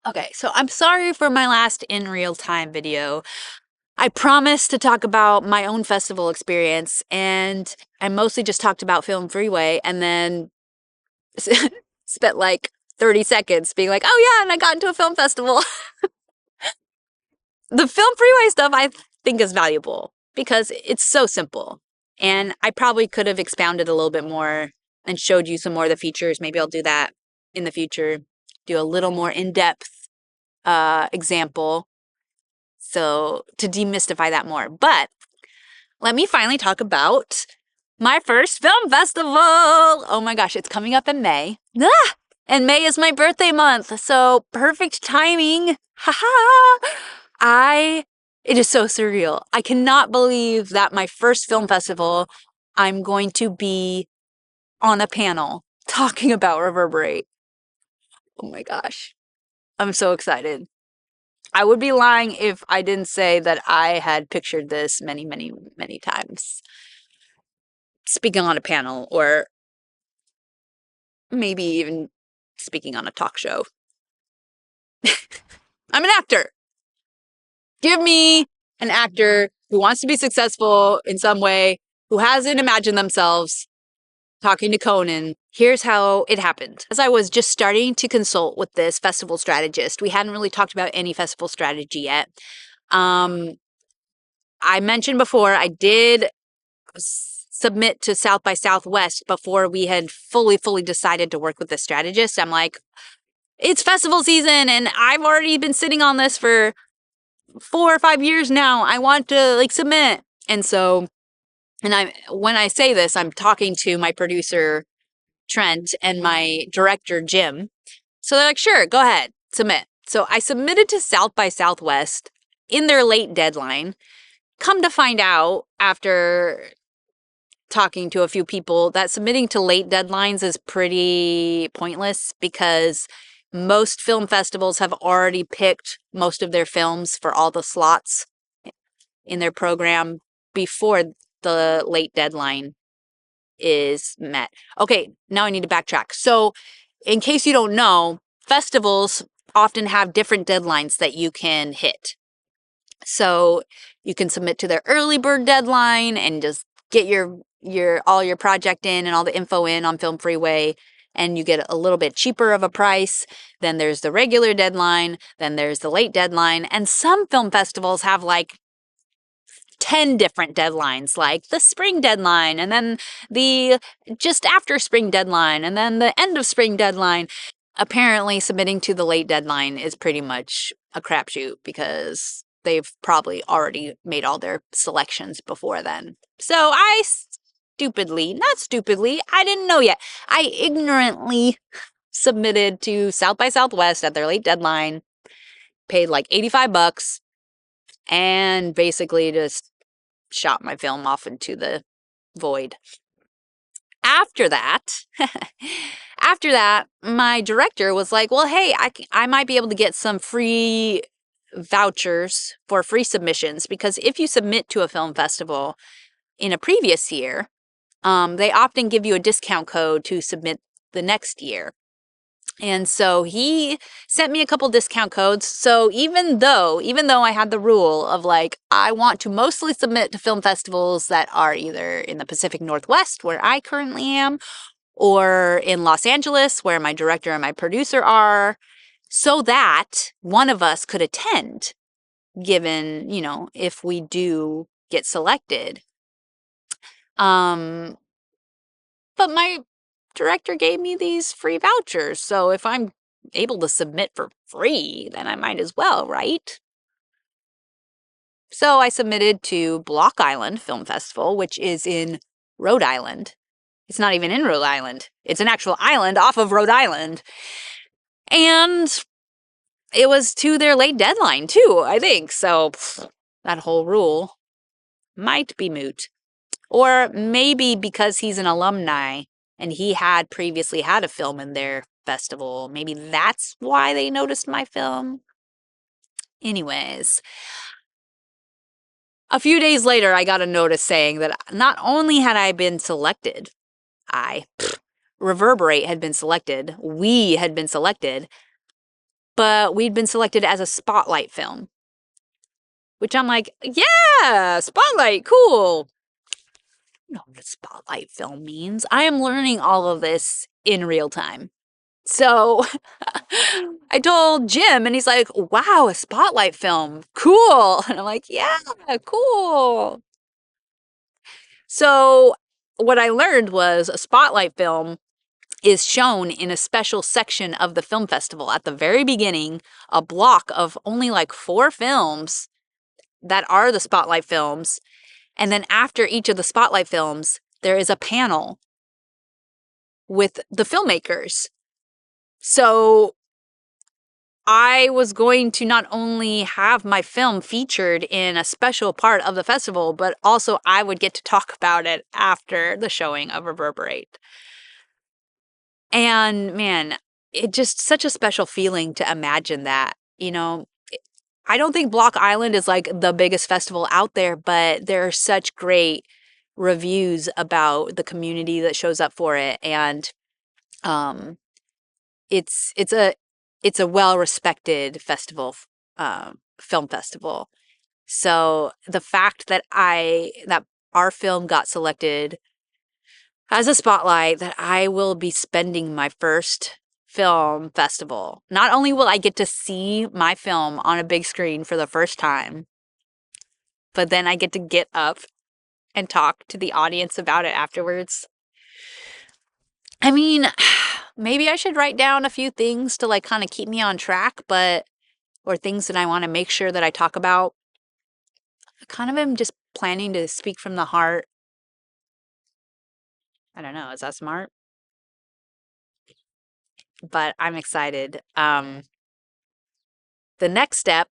Okay, so I'm sorry for my last in real time video. I promised to talk about my own festival experience, and I mostly just talked about Film Freeway and then spent like 30 seconds being like, oh yeah, and I got into a film festival. The Film Freeway stuff I think is valuable because it's so simple. And I probably could have expounded a little bit more and showed you some more of the features. Maybe I'll do that in the future, do a little more in-depth example. So to demystify that more. But let me finally talk about my first film festival. Oh my gosh, it's coming up in May. Ah! And May is my birthday month, so perfect timing. Haha. It is so surreal. I cannot believe that my first film festival, I'm going to be on a panel talking about Reverberate. Oh my gosh. I'm so excited. I would be lying if I didn't say that I had pictured this many, many, many times. Speaking on a panel, or maybe even speaking on a talk show. I'm an actor. Give me an actor who wants to be successful in some way, who hasn't imagined themselves talking to Conan. Here's how it happened. As I was just starting to consult with this festival strategist, we hadn't really talked about any festival strategy yet. I mentioned before I did submit to South by Southwest before we had fully decided to work with the strategist. I'm like, it's festival season and I've already been sitting on this for 4 or 5 years now. I want to submit. And so, when I say this, I'm talking to my producer, Trent, and my director, Jim. So they're like, sure, go ahead, submit. So I submitted to South by Southwest in their late deadline. Come to find out after talking to a few people that submitting to late deadlines is pretty pointless because most film festivals have already picked most of their films for all the slots in their program before the late deadline is met. Okay, now I need to backtrack. So, in case you don't know, festivals often have different deadlines that you can hit. So, you can submit to their early bird deadline and just get your all your project in and all the info in on Film Freeway, and you get a little bit cheaper of a price. Then there's the regular deadline, then there's the late deadline, and some film festivals have like 10 different deadlines, like the spring deadline, and then the just after spring deadline, and then the end of spring deadline. Apparently, submitting to the late deadline is pretty much a crapshoot because they've probably already made all their selections before then. So not stupidly, I didn't know yet. I ignorantly submitted to South by Southwest at their late deadline, paid like $85, and basically just shot my film off into the void. After that, my director was like, well, hey, I might be able to get some free vouchers for free submissions because if you submit to a film festival in a previous year, they often give you a discount code to submit the next year. And so he sent me a couple discount codes. So even though I had the rule of like, I want to mostly submit to film festivals that are either in the Pacific Northwest, where I currently am, or in Los Angeles, where my director and my producer are, so that one of us could attend, given, if we do get selected. But my director gave me these free vouchers, so if I'm able to submit for free, then I might as well, right? So I submitted to Block Island Film Festival, which is in Rhode Island. It's not even in Rhode Island. It's an actual island off of Rhode Island. And it was to their late deadline, too, I think. So that whole rule might be moot. Or maybe because he's an alumni and he had previously had a film in their festival, maybe that's why they noticed my film. Anyways, a few days later, I got a notice saying that not only had I been selected, Reverberate had been selected, we had been selected, but we'd been selected as a spotlight film, which I'm like, yeah, spotlight, cool. I know what a spotlight film means. I am learning all of this in real time. So I told Jim, and he's like, wow, a spotlight film. Cool. And I'm like, yeah, cool. So what I learned was a spotlight film is shown in a special section of the film festival at the very beginning, a block of only like 4 films that are the spotlight films. And then after each of the spotlight films, there is a panel with the filmmakers. So I was going to not only have my film featured in a special part of the festival, but also I would get to talk about it after the showing of Reverberate. And man, it just such a special feeling to imagine that, you know. I don't think Block Island is like the biggest festival out there, but there are such great reviews about the community that shows up for it, and um it's it's a it's a well-respected festival, film festival. So the fact that our film got selected as a spotlight, that I will be spending my first film festival. Not only will I get to see my film on a big screen for the first time, but then I get up and talk to the audience about it afterwards. I mean, maybe I should write down a few things to like kind of keep me on track, or things that I want to make sure that I talk about. I kind of am just planning to speak from the heart. I don't know, is that smart? But I'm excited. The next step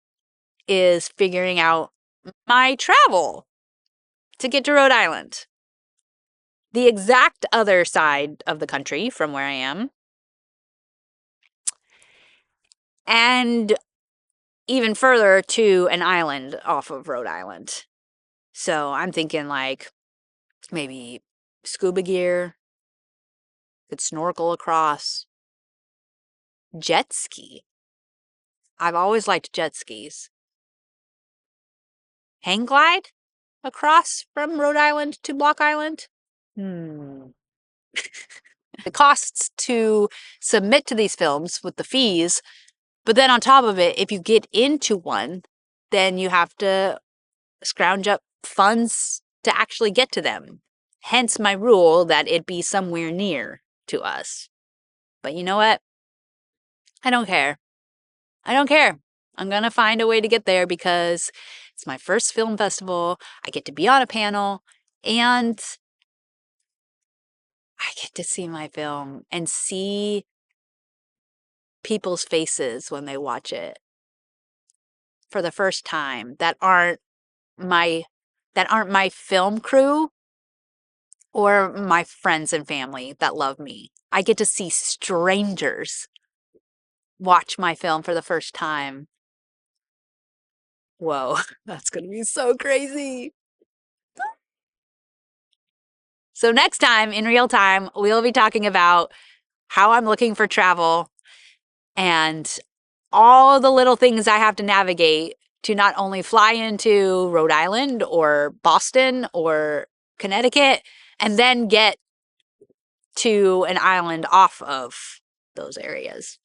is figuring out my travel to get to Rhode Island, the exact other side of the country from where I am, and even further to an island off of Rhode Island. So I'm thinking like maybe scuba gear, could snorkel across, jet ski. I've always liked jet skis. Hang glide across from Rhode Island to Block Island? The costs to submit to these films with the fees, but then on top of it, if you get into one, then you have to scrounge up funds to actually get to them. Hence my rule that it be somewhere near to us. But you know what? I don't care. I don't care. I'm going to find a way to get there because it's my first film festival. I get to be on a panel and I get to see my film and see people's faces when they watch it for the first time my that aren't my film crew or my friends and family that love me. I get to see strangers watch my film for the first time. Whoa, that's going to be so crazy. So next time in real time, we'll be talking about how I'm looking for travel and all the little things I have to navigate to not only fly into Rhode Island or Boston or Connecticut and then get to an island off of those areas.